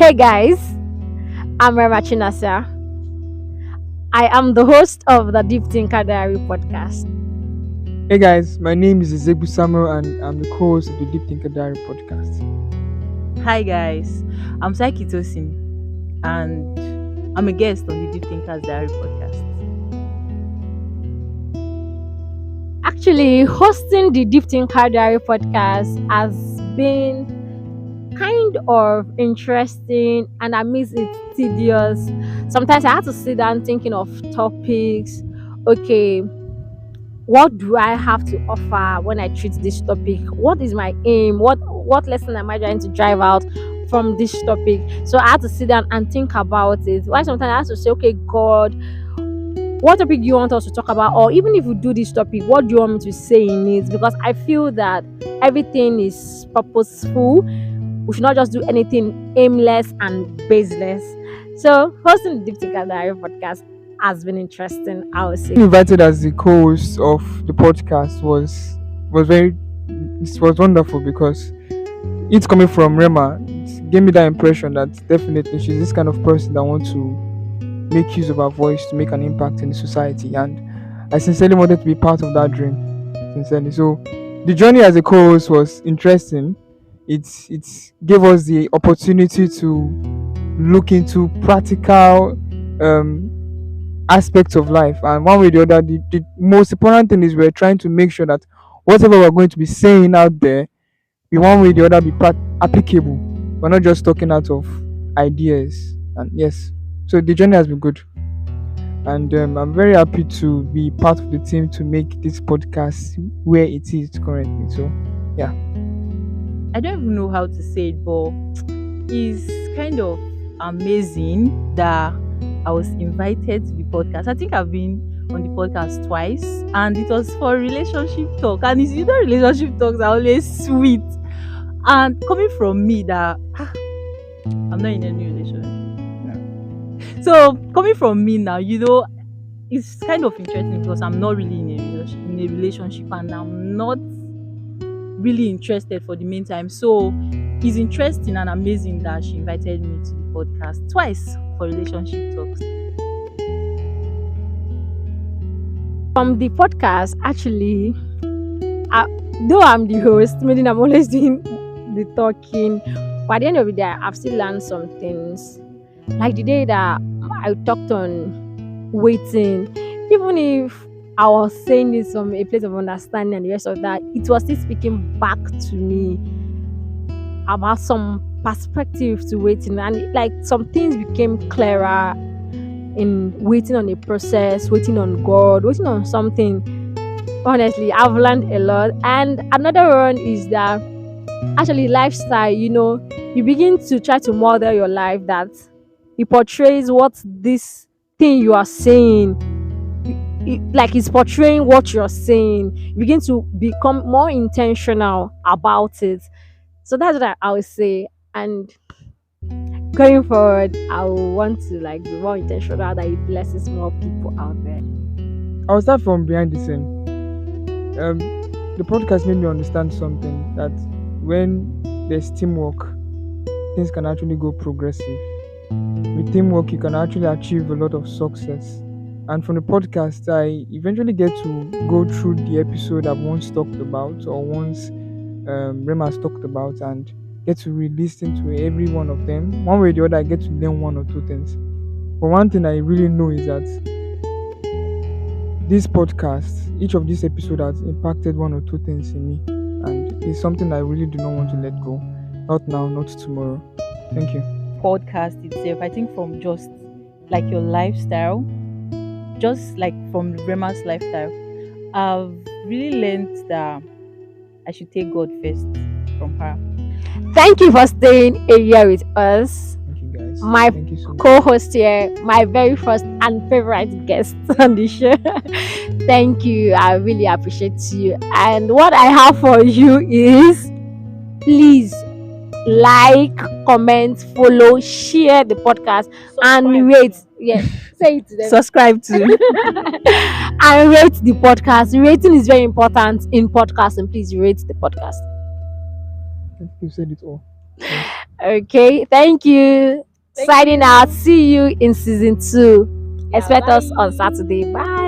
Hey guys, I'm RHEMA. I am the host of the Diptinker Diary Podcast. Hey guys, my name is Ezebu Samuel and I'm the co-host of the Diptinker Diary Podcast. Hi guys, I'm Saiki Tosin and I'm a guest on the Diptinker Diary Podcast. Actually, hosting the Diptinker Diary Podcast has been kind of interesting and I miss it tedious. Sometimes I have to sit down thinking of topics. Okay, what do I have to offer when I treat this topic? What is my aim? What lesson am I trying to drive out from this topic? So I have to sit down and think about it. Why sometimes I have to say, okay, God, what topic do you want us to talk about? Or even if we do this topic, what do you want me to say in it? Because I feel that everything is purposeful. We should not just do anything aimless and baseless. So hosting the Diptinker Diary Podcast has been interesting, I would say. Being invited as the co-host of the podcast was wonderful because it's coming from RHEMA. It gave me that impression that definitely she's this kind of person that wants to make use of her voice to make an impact in the society, and I sincerely wanted to be part of that dream. Sincerely. So the journey as a co-host was interesting. It gave us the opportunity to look into practical aspects of life, and one way or the other, the most important thing is we're trying to make sure that whatever we're going to be saying out there, be one way or the other be applicable. We're not just talking out of ideas. And yes, so the journey has been good, and I'm very happy to be part of the team to make this podcast where it is currently. So yeah. I don't even know how to say it, but it's kind of amazing that I was invited to the podcast. I think I've been on the podcast twice, and it was for relationship talk. And it's relationship talks are always sweet. And coming from me that I'm not in any relationship. No. So coming from me now, it's kind of interesting because I'm not really in a relationship, and I'm not really interested for the meantime. So it's interesting and amazing that she invited me to the podcast twice for relationship talks. From the podcast, actually, though I'm the host, meaning I'm always doing the talking, but at the end of the day, I've still learned some things. Like the day that I talked on waiting, even if I was saying this from a place of understanding and the rest of that, it was still speaking back to me about some perspective to waiting, and like some things became clearer in waiting on a process, waiting on God, waiting on something. Honestly, I've learned a lot. And another one is that actually lifestyle, you begin to try to model your life that it portrays what this thing you are saying, like it's portraying what you're saying. You begin to become more intentional about it. So that's what I would say. And going forward, I will want to be more intentional that it blesses more people out there. I'll start from behind the scene. The podcast made me understand something, that when there's teamwork, things can actually go progressive. With teamwork, you can actually achieve a lot of success. And from the podcast, I eventually get to go through the episode I've once talked about, or once RHEMA has talked about, and get to re-listen to every one of them. One way or the other, I get to learn one or two things. But one thing I really know is that this podcast, each of these episodes has impacted one or two things in me, and it's something I really do not want to let go. Not now, not tomorrow. Thank you. Podcast itself, I think from just like your lifestyle, just like from RHEMA's lifestyle, I've really learned that I should take God first from her. Thank you for staying here with us. Thank you, guys. My Thank you so much. co-host here, my very first and favorite guest on the show. Thank you. I really appreciate you. And what I have for you is, please like, comment, follow, share the podcast, and rate. Yes, say it to them. Subscribe to And rate the podcast. Rating is very important in podcasting. Please rate the podcast. You said it all. Okay, thank you. Thank Signing out. you. See you in season 2. Yeah, Expect us on bye. Saturday. Bye.